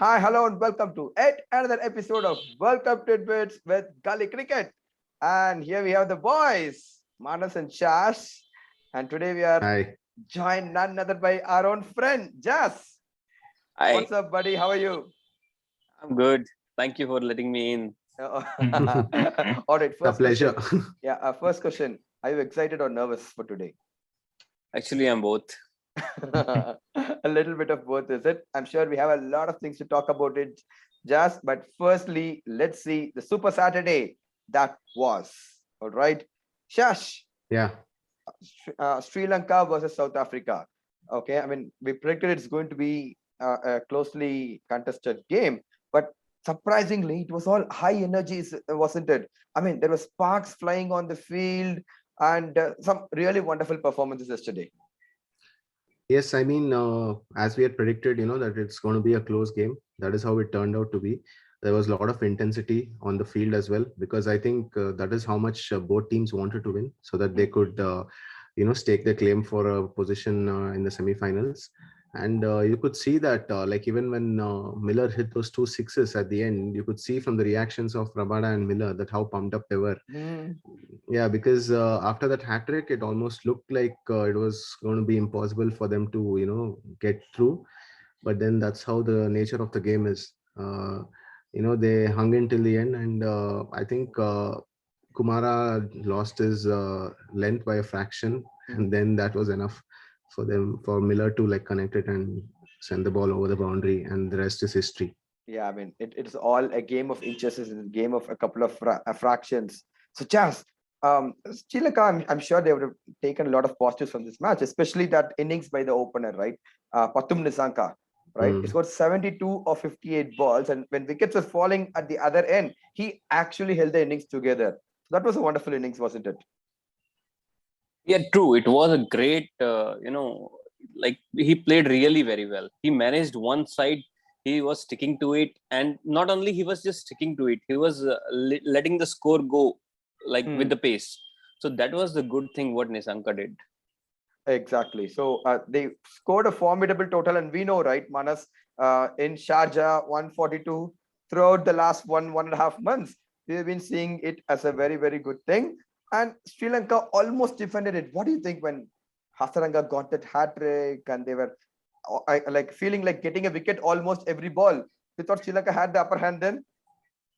Hi, hello, and welcome to yet another episode of World Cup Tidbits with Gully Cricket. And here we have the boys, Manas and Shash. And today we are Hi. joined none other by our own friend, Jas. What's Hi, up, buddy? How are you? I'm good. Thank you for letting me in. Uh, A All right, first pleasure. question. Yeah, first question. Are you excited or nervous for today? Actually, I'm both. A little bit of both, is it? I'm sure we have a lot of things to talk about it, just. But firstly, let's see the Super Saturday that was. All right, Shash, Yeah. Sri Lanka versus South Africa. Okay, I mean we predicted it's going to be a closely contested game, but surprisingly, it was all high energies, wasn't it? I mean, there were sparks flying on the field and some really wonderful performances yesterday. Yes, I mean, as we had predicted, that it's going to be a close game. That is how it turned out to be. There was a lot of intensity on the field as well, because I think that is how much both teams wanted to win so that they could, stake their claim for a position in the semifinals. And you could see that, like, even when Miller hit those two sixes at the end, you could see from the reactions of Rabada and Miller that how pumped up they were. Hmm. Yeah, because after that hat trick, it almost looked like it was going to be impossible for them to, get through. But then that's how the nature of the game is. They hung in till the end, and I think Kumara lost his length by a fraction, and then that was enough for Miller to like connect it and send the ball over the boundary, and the rest is history. Yeah, I mean, it's all a game of inches, it's a game of a couple of fractions. So, Chas, Sri Lanka, I'm sure they would have taken a lot of positives from this match, especially that innings by the opener, right? Patum Nisanka, right? He Mm. scored 72 of 58 balls, and when wickets were falling at the other end, he actually held the innings together. So that was a wonderful innings, wasn't it? Yeah, true. It was a great, like he played really very well. He managed one side, he was sticking to it. And not only he was just sticking to it, he was letting the score go like with Hmm. the pace. So that was the good thing what Nisanka did. Exactly. So they scored a formidable total, and we know, right, Manas, in Sharjah, 142 throughout the last 1.5 months, we have been seeing it as a very, very good thing. And Sri Lanka almost defended it. What do you think when Hasaranga got that hat trick and they were like feeling like getting a wicket almost every ball? You thought Sri Lanka had the upper hand then?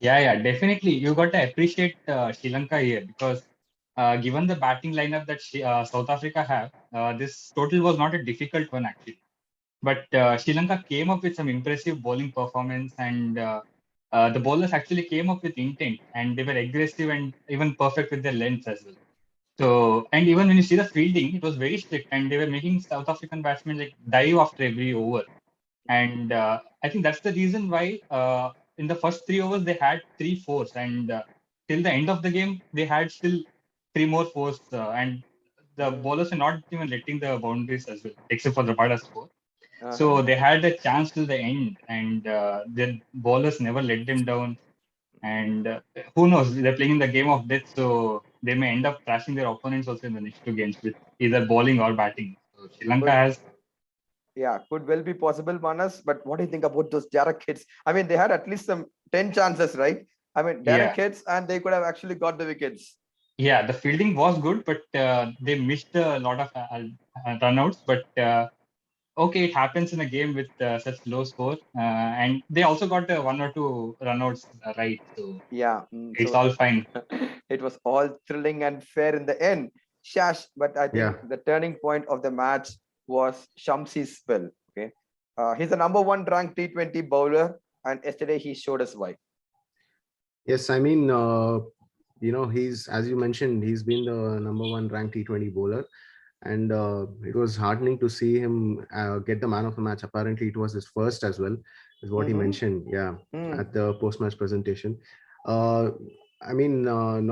Yeah, definitely. You got to appreciate Sri Lanka here because given the batting lineup that South Africa have, this total was not a difficult one actually. But Sri Lanka came up with some impressive bowling performance, and the bowlers actually came up with intent, and they were aggressive and even perfect with their lengths as well. So, and even when you see the fielding, it was very strict, and they were making South African batsmen like dive after every over. And I think that's the reason why in the first 3 overs they had three fours, and till the end of the game they had still three more fours, and the bowlers were not even letting the boundaries as well, except for the Rabada's score. Uh-huh. So they had a chance till the end, and the bowlers never let them down. And who knows? They're playing in the game of death, so they may end up thrashing their opponents also in the next two games with either bowling or batting. So Sri Lanka Could has, Yeah, could well be possible, Manas. But what do you think about those Derek hits? I mean, they had at least some 10 chances, right? I mean, Derek yeah, hits and they could have actually got the wickets. yeah, the fielding was good, but they missed a lot of runouts. But okay, it happens in a game with such low score, and they also got one or two runouts right, so Yeah. it's So all fine. it was all thrilling and fair in the end. Shash, but I think Yeah. the turning point of the match was Shamsi's spell. Okay. He's the number one ranked T20 bowler, and yesterday he showed us why. Yes, I mean, he's, as you mentioned, he's been the number one ranked T20 bowler. And it was heartening to see him get the man of the match. Apparently, it was his first as well, is what he Mm-hmm. mentioned. Yeah, Mm. at the post-match presentation. Uh, I mean,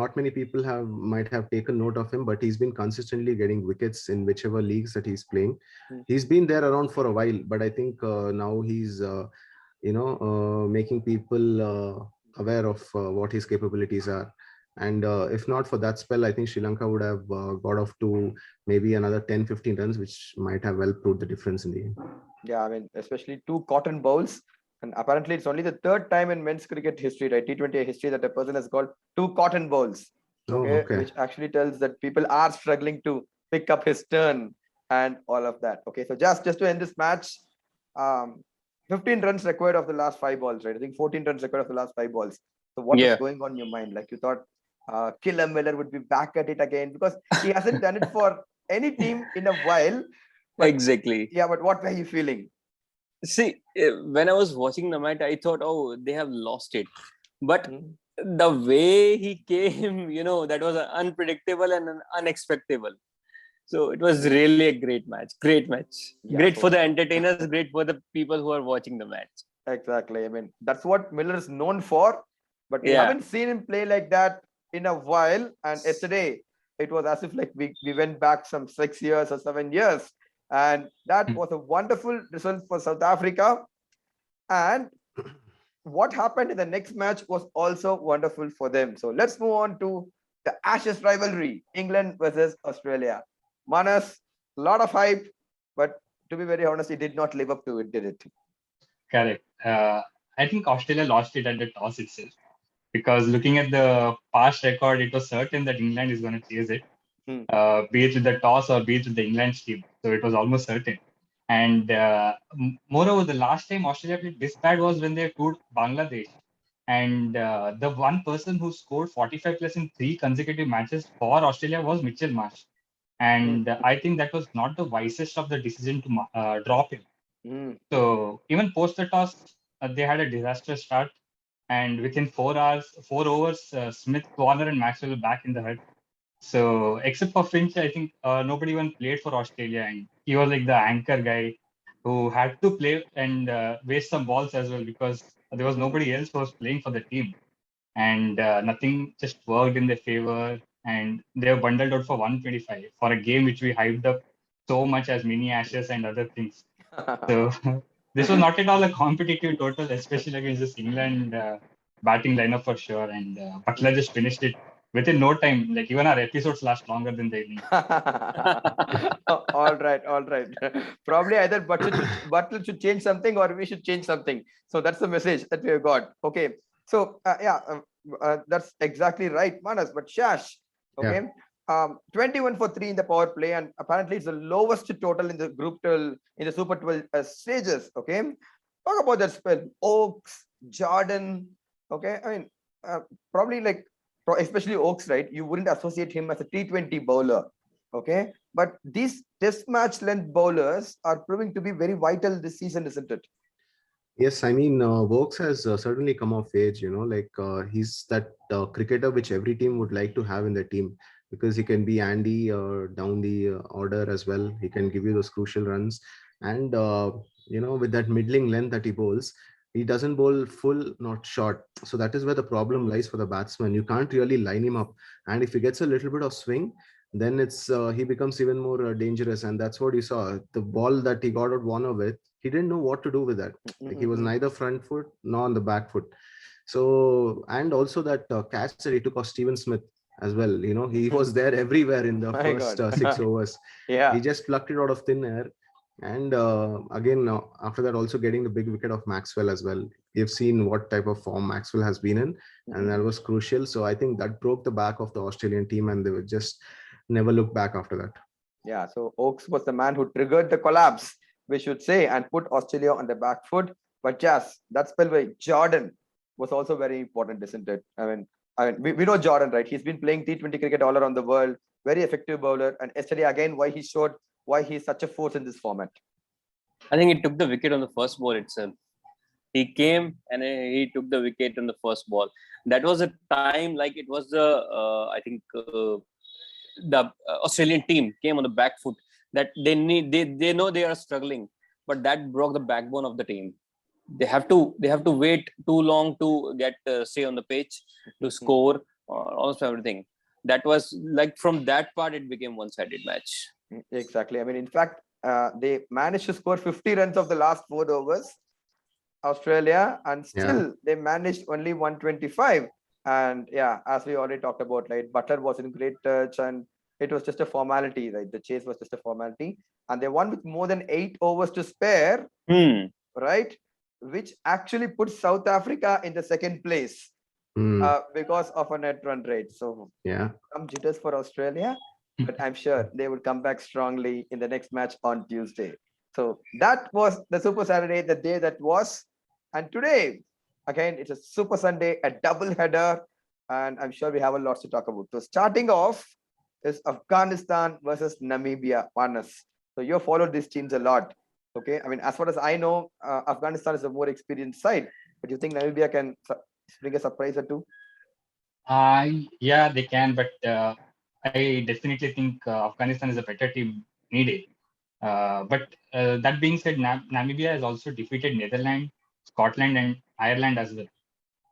not many people might have taken note of him, but he's been consistently getting wickets in whichever leagues that he's playing. Mm. He's been there around for a while, but I think now he's making people aware of what his capabilities are. And if not for that spell, I think Sri Lanka would have got off to maybe another 10-15 runs, which might have well proved the difference in the end. Yeah, I mean, especially two cotton bowls. And apparently, it's only the third time in men's cricket history, right? T20 history that a person has got 2 cotton balls. Oh, Okay, okay. which actually tells that people are struggling to pick up his turn and all of that. Okay, so just to end this match, 15 runs required of the last 5 balls, right? I think 14 runs required of the last 5 balls. So what is Yeah. going on in your mind? Like you thought Killer Miller would be back at it again because he hasn't done it for any team in a while. But Exactly. yeah, but what were you feeling? See, when I was watching the match, I thought, oh, they have lost it. But Hmm. the way he came, that was unpredictable and unexpectable. So it was really a great match. Great match. Yeah, Great so for the entertainers, great for the people who are watching the match. exactly. I mean, that's what Miller is known for, but we Yeah. haven't seen him play like that in a while. And yesterday, it was as if like we went back some 6 years or 7 years. And that was a wonderful result for South Africa. And what happened in the next match was also wonderful for them. So let's move on to the Ashes rivalry, England versus Australia. Manas, a lot of hype, but to be very honest, it did not live up to it, did it? Correct. I think Australia lost it at the toss itself because looking at the past record, it was certain that England is going to chase it, Hmm. be it with the toss or be it with the England team. So it was almost certain. And moreover, the last time Australia played this bad was when they toured Bangladesh. And the one person who scored 45 plus in 3 consecutive matches for Australia was Mitchell Marsh. And I think that was not the wisest of the decision to drop him. Hmm. So even post the toss, they had a disastrous start. And within 4 hours, 4 overs, Smith, Warner, and Maxwell were back in the hut. So except for Finch, I think nobody even played for Australia, and he was like the anchor guy who had to play and waste some balls as well because there was nobody else who was playing for the team, and nothing just worked in their favor, and they were bundled out for 125 for a game which we hyped up so much as mini Ashes and other things. So this was not at all a competitive total, especially against this England batting lineup for sure. And Butler just finished it within no time. Like even our episodes last longer than the innings. All right, all right. Probably either Butler should change something or we should change something. So that's the message that we have got. Okay. So that's exactly right, Manas. But Shash, okay, 21 for 3 in the power play, and apparently it's the lowest total in the group in the Super 12 stages. Okay, talk about that spell. Oaks, Jordan. Okay, I mean, probably like especially Oaks, right? You wouldn't associate him as a T20 bowler. Okay, but these test match length bowlers are proving to be very vital this season, isn't it? Yes, I mean, Vokes has certainly come of age, like he's that cricketer which every team would like to have in their team because he can be Andy down the order as well. He can give you those crucial runs. And, with that middling length that he bowls, he doesn't bowl full, not short. So that is where the problem lies for the batsman. You can't really line him up. And if he gets a little bit of swing, then it's he becomes even more dangerous. And that's what you saw. The ball that he got out Warner with, he didn't know what to do with that. Like he was neither front foot nor on the back foot. So, and also that catch that he took off Steven Smith as well. He was there everywhere in the My first God. 6 overs. Yeah. He just plucked it out of thin air. And again, after that, also getting the big wicket of Maxwell as well. We've seen what type of form Maxwell has been in, and that was crucial. So I think that broke the back of the Australian team, and they would just never look back after that. Yeah, so Oaks was the man who triggered the collapse, we should say, and put Australia on the back foot. But just that spell by Jordan was also very important, isn't it? I mean, we know Jordan, right? He's been playing T20 cricket all around the world, very effective bowler. And yesterday, again, why he showed why he's such a force in this format. I think he took the wicket on the first ball itself. He came and he took the wicket on the first ball. That was a time like it was the Australian team came on the back foot, that they know they are struggling, but that broke the backbone of the team. They have to wait too long to get stay on the pitch to score almost everything. That was like from that part it became one-sided match. Exactly. I mean, in fact, they managed to score 50 runs of the last 4 overs, Australia, and still they managed only 125. And yeah, as we already talked about, right, Butler was in great touch, and it was just a formality, right? The chase was just a formality, and they won with more than 8 overs to spare, right? which actually put South Africa in the second place because of a net run rate. So Yeah. some jitters for Australia, but I'm sure they would come back strongly in the next match on Tuesday. So that was the Super Saturday, the day that was. And today, again, it's a Super Sunday, a double header, and I'm sure we have a lot to talk about. So starting off is Afghanistan versus Namibia, Manas. So you followed these teams a lot. Okay, I mean, as far as I know, Afghanistan is a more experienced side, but you think Namibia can bring a surprise or two? Yeah, they can, but I definitely think Afghanistan is a better team any day. But that being said, Namibia has also defeated Netherlands, Scotland, and Ireland as well.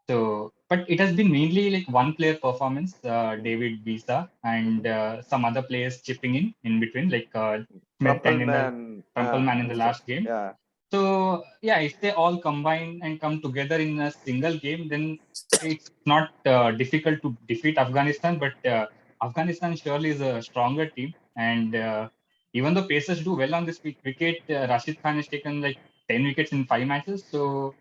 So, but it has been mainly like one player performance, David Visa, and some other players chipping in between, like Smith and in the Crumpleman in the last game. Yeah. So yeah, if they all combine and come together in a single game, then it's not difficult to defeat Afghanistan. But Afghanistan surely is a stronger team, and even though Pacers do well on this wicket, Rashid Khan has taken like 10 wickets in 5 matches. So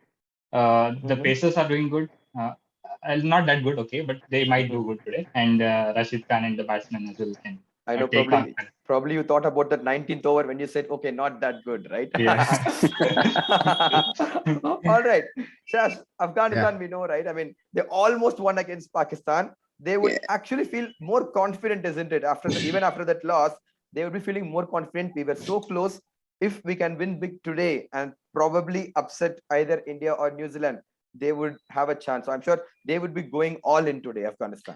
the Pacers are doing good. Not that good, okay, but they might do good today. And Rashid Khan and the batsman as well can I know take on. probably you thought about that 19th over when you said, okay, not that good, right? Yeah. All right. Shash, Afghanistan, we know, right? I mean, they almost won against Pakistan. They would actually feel more confident, isn't it? Even after that loss, they would be feeling more confident. We were so close. If we can win big today and probably upset either India or New Zealand, they would have a chance. So I'm sure they would be going all in today, Afghanistan.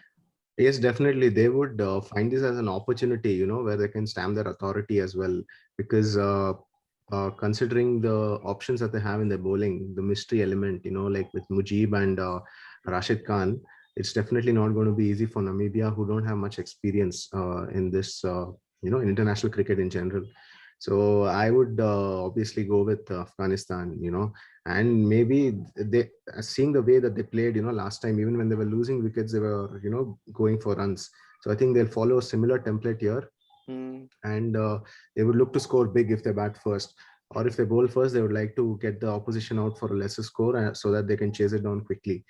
Yes, definitely. They would find this as an opportunity, you know, where they can stamp their authority as well. Because considering the options that they have in their bowling, the mystery element, you know, like with Mujib and Rashid Khan, it's definitely not going to be easy for Namibia, who don't have much experience in this, you know, in international cricket in general. So I would obviously go with Afghanistan, you know, and maybe they, seeing the way that they played, you know, last time, even when they were losing wickets, they were, you know, going for runs. So I think they'll follow a similar template here, and they would look to score big if they bat first, or if they bowl first, they would like to get the opposition out for a lesser score so that they can chase it down quickly.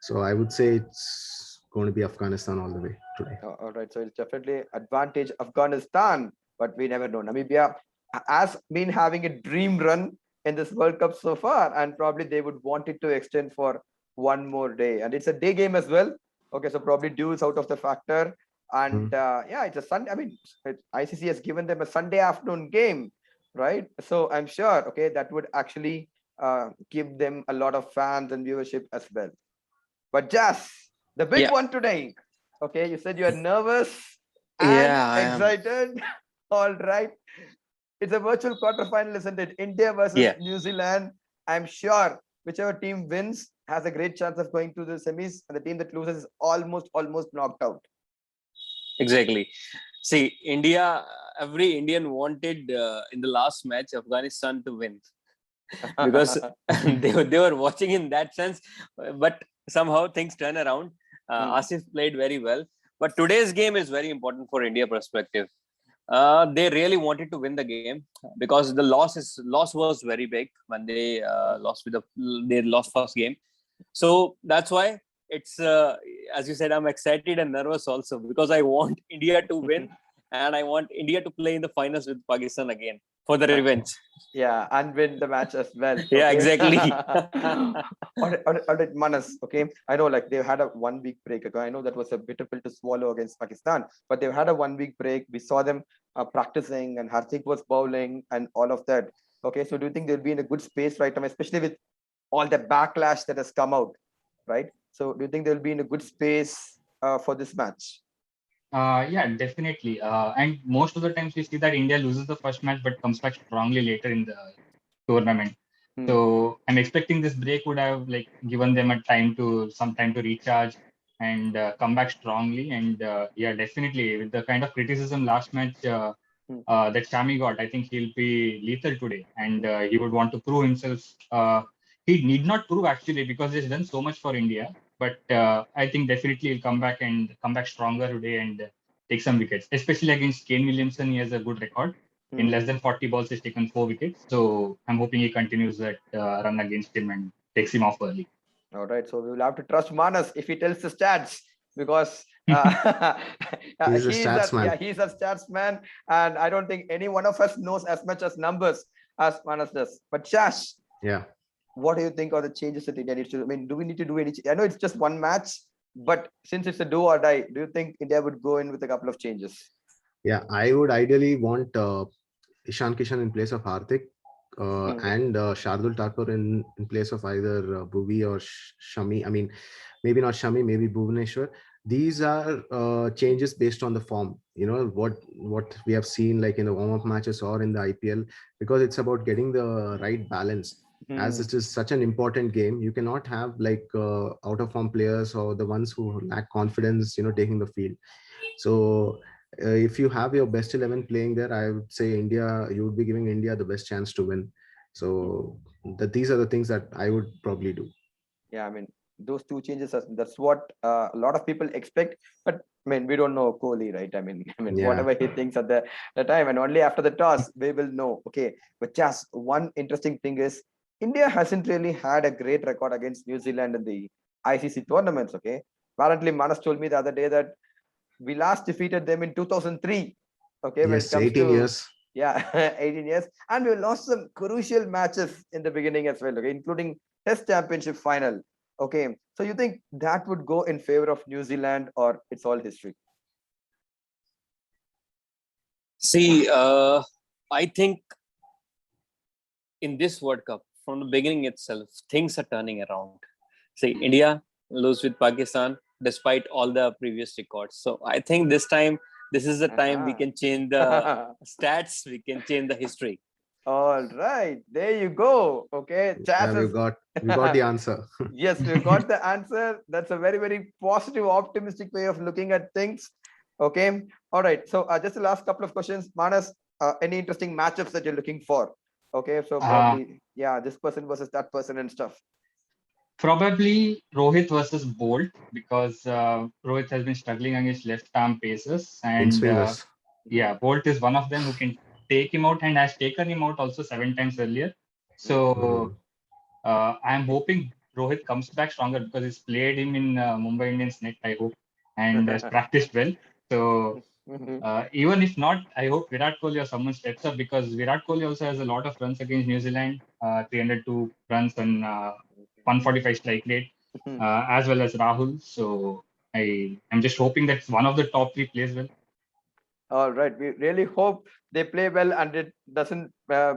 So I would say it's going to be Afghanistan all the way today. All right, so it's definitely advantage Afghanistan, but we never know. Namibia has been having a dream run in this World Cup so far, and probably they would want it to extend for one more day. And it's a day game as well. Okay, so probably dew is out of the factor. And yeah, it's a Sunday. I mean, ICC has given them a Sunday afternoon game, right? So I'm sure, okay, that would actually give them a lot of fans and viewership as well. But Jas, the big one today. Okay, you said you are nervous and excited. All right. It's a virtual quarterfinal, isn't it? India versus New Zealand. I'm sure whichever team wins has a great chance of going to the semis, and the team that loses is almost knocked out. Exactly. See, India, every Indian wanted in the last match Afghanistan to win because they were watching in that sense, but somehow things turn around. Asif played very well, but today's game is very important for India perspective. They really wanted to win the game because the loss was very big when they lost they lost first game. So that's why it's as you said, I'm excited and nervous also because I want India to win and I want India to play in the finals with Pakistan again for the revenge. Yeah, and win the match as well. Okay? Yeah, exactly. All right, Manas. Okay, I know like they've had a 1 week break. Okay? I know that was a bitter pill to swallow against Pakistan, but they've had a 1 week break. We saw them practicing, and Hardik was bowling and all of that. Okay, so do you think they'll be in a good space right now, especially with all the backlash that has come out, right? So do you think they'll be in a good space for this match? Yeah, definitely. And most of the times we see that India loses the first match but comes back strongly later in the tournament. So I'm expecting this break would have like given them some time to recharge and come back strongly. And yeah, definitely with the kind of criticism last match that Shami got, I think he'll be lethal today, and he would want to prove himself. He need not prove actually because he's done so much for India. But I think definitely he'll come back stronger today and take some wickets, especially against Kane Williamson. He has a good record. In less than 40 balls, he's taken 4 wickets. So I'm hoping he continues that run against him and takes him off early. All right, so we will have to trust Manas if he tells the stats, because He's a he's stats man. he's a stats man, and I don't think any one of us knows as much as numbers as Manas does. But Shash, Yeah. what do you think are the changes that India needs to do? I mean, do we need to do any? I know it's just one match, but since it's a do or die, do you think India would go in with a couple of changes? Yeah, I would ideally want Ishan Kishan in place of Hardik and Shardul Thakur in place of either Bhuvi or Shami. I mean, maybe not Shami, maybe Bhuvaneshwar. These are changes based on the form, you know, what we have seen like in the warm-up matches or in the IPL, because it's about getting the right balance. As it is such an important game, you cannot have like out of form players or the ones who lack confidence, you know, taking the field. So if you have your best 11 playing there, I would say India, you would be giving India the best chance to win. So these are the things that I would probably do. Yeah, I mean, those two changes, that's what a lot of people expect. But I mean, we don't know Kohli, right? I mean, Yeah. whatever he thinks at the time, and only after the toss, we will know. Okay, but just one interesting thing is India hasn't really had a great record against New Zealand in the ICC tournaments. Okay, apparently Manas told me the other day that we last defeated them in 2003. Okay, when it Yes, comes 18 to years. 18 years, and we lost some crucial matches in the beginning as well. Okay, including Test Championship final. Okay, so you think that would go in favor of New Zealand, or it's all history? See, I think in this World Cup, from the beginning itself, things are turning around. See, India lose with Pakistan despite all the previous records. So I think this time, this is the time we can change the stats, we can change the history. All right, there you go. Okay, Yeah, we got the answer. Yes, we got the answer. That's a very, very positive, optimistic way of looking at things. Okay, all right. So just the last couple of questions, Manas. Any interesting matchups that you're looking for? Okay, so probably this person versus that person and stuff. Probably Rohit versus Bolt, because Rohit has been struggling against left arm paces, and In-swingers. Bolt is one of them who can take him out and has taken him out also 7 times earlier. So I'm hoping Rohit comes back stronger, because he's played him in Mumbai Indians net, I hope, and has practiced well. So even if not, I hope Virat Kohli or someone steps up, because Virat Kohli also has a lot of runs against New Zealand, 302 runs and 145 strike rate, as well as Rahul. So I'm just hoping that one of the top 3 plays well. All right, we really hope they play well and it doesn't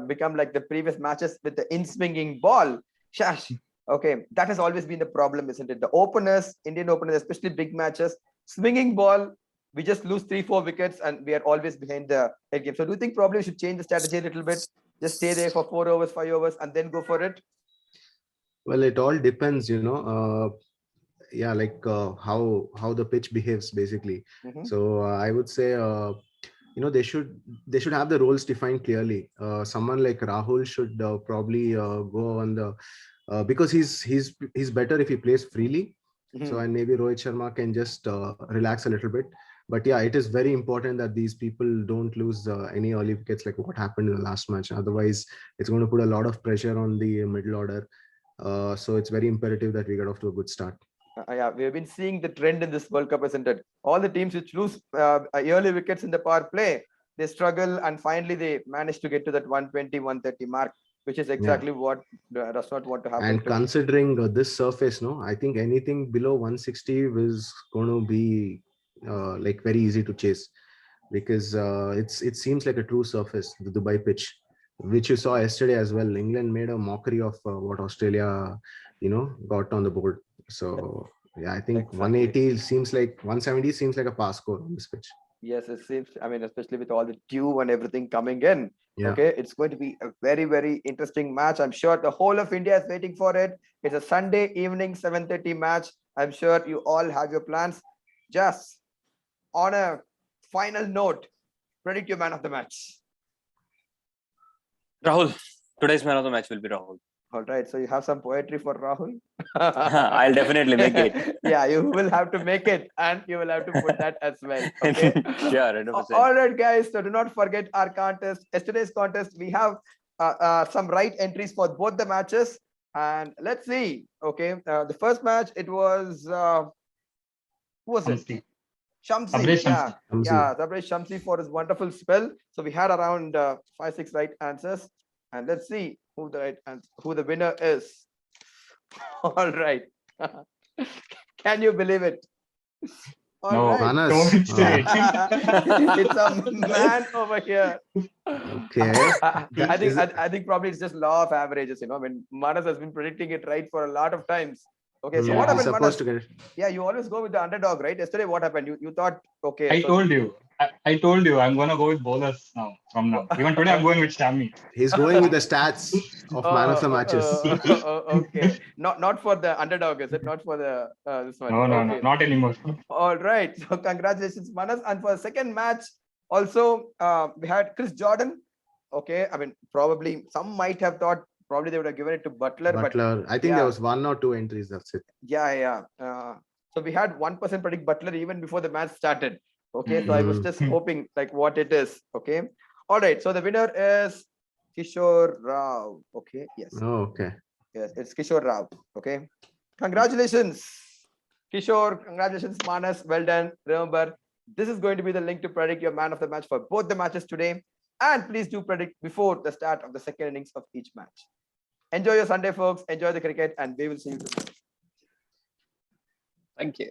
become like the previous matches with the in-swinging ball. Shash, okay, that has always been the problem, isn't it? The openers, Indian openers, especially big matches, swinging ball, we just lose 3-4 wickets and we are always behind the head game. So do you think probably we should change the strategy a little bit? Just stay there for 4 overs, 5 overs, and then go for it? Well, it all depends, you know. Yeah, like how the pitch behaves basically. So I would say you know, they should have the roles defined clearly. Someone like Rahul should probably go on the because he's better if he plays freely. So, and maybe Rohit Sharma can just relax a little bit. But yeah, it is very important that these people don't lose any early wickets like what happened in the last match. Otherwise, it's going to put a lot of pressure on the middle order. So it's very imperative that we get off to a good start. Yeah, we have been seeing the trend in this World Cup, isn't it? All the teams which lose early wickets in the power play, they struggle, and finally they manage to get to that 120, 130 mark, which is exactly what does not want to happen. And considering this surface, no, I think anything below 160 is going to be like very easy to chase, because it seems like a true surface, the Dubai pitch, which you saw yesterday as well. England made a mockery of what Australia, you know, got on the board. So yeah, I think 180 seems like 170 seems like a pass score on this pitch. Yes, it seems. I mean, especially with all the dew and everything coming in. Yeah. Okay, it's going to be a very, very interesting match. I'm sure the whole of India is waiting for it. It's a Sunday evening 7:30 match. I'm sure you all have your plans. Just on a final note, predict your man of the match. Rahul. Today's man of the match will be Rahul. All right. So you have some poetry for Rahul? I'll definitely make it. Yeah, you will have to make it and you will have to put that as well. Okay. Sure, 100%. All right, guys. So do not forget our contest. Yesterday's contest, we have some right entries for both the matches. And let's see. Okay. The first match, it was, who was it? Shamsi. Shamsi. Tabraiz Yeah. Shamsi. Yeah. Tabraiz Shamsi for his wonderful spell. So we had around 5-6 right answers. And let's see who the winner is. All right. Can you believe it? All No, right. Manas. don't say it. It's a man over here. Okay. I think probably it's just law of averages, you know. I mean, Manas has been predicting it right for a lot of times. Okay, so Yeah. what He's happened, supposed Manas? to get. Yeah, you always go with the underdog, right? Yesterday, what happened? You thought, okay. I so- told you. I told you I'm gonna go with bowlers now. From now, even today I'm going with Shami. He's going with the stats of man of the matches. Okay, not for the underdog, is it? Not for the this one. No, Okay. not anymore. All right. So congratulations, Manas. And for the second match, also we had Chris Jordan. Okay. I mean, probably some might have thought probably they would have given it to Butler, but Butler. I think yeah. there was 1 or 2 entries. That's it. yeah. So we had 1% predict Butler even before the match started. Okay. So I was just hoping like what it is. Okay. All right. So the winner is Kishore Rao. Okay. Yes. Oh, okay. Yes. It's Kishore Rao. Okay. Congratulations, Kishore. Congratulations, Manas. Well done. Remember, this is going to be the link to predict your man of the match for both the matches today. And please do predict before the start of the second innings of each match. Enjoy your Sunday, folks. Enjoy the cricket, and we will see you tomorrow. Thank you.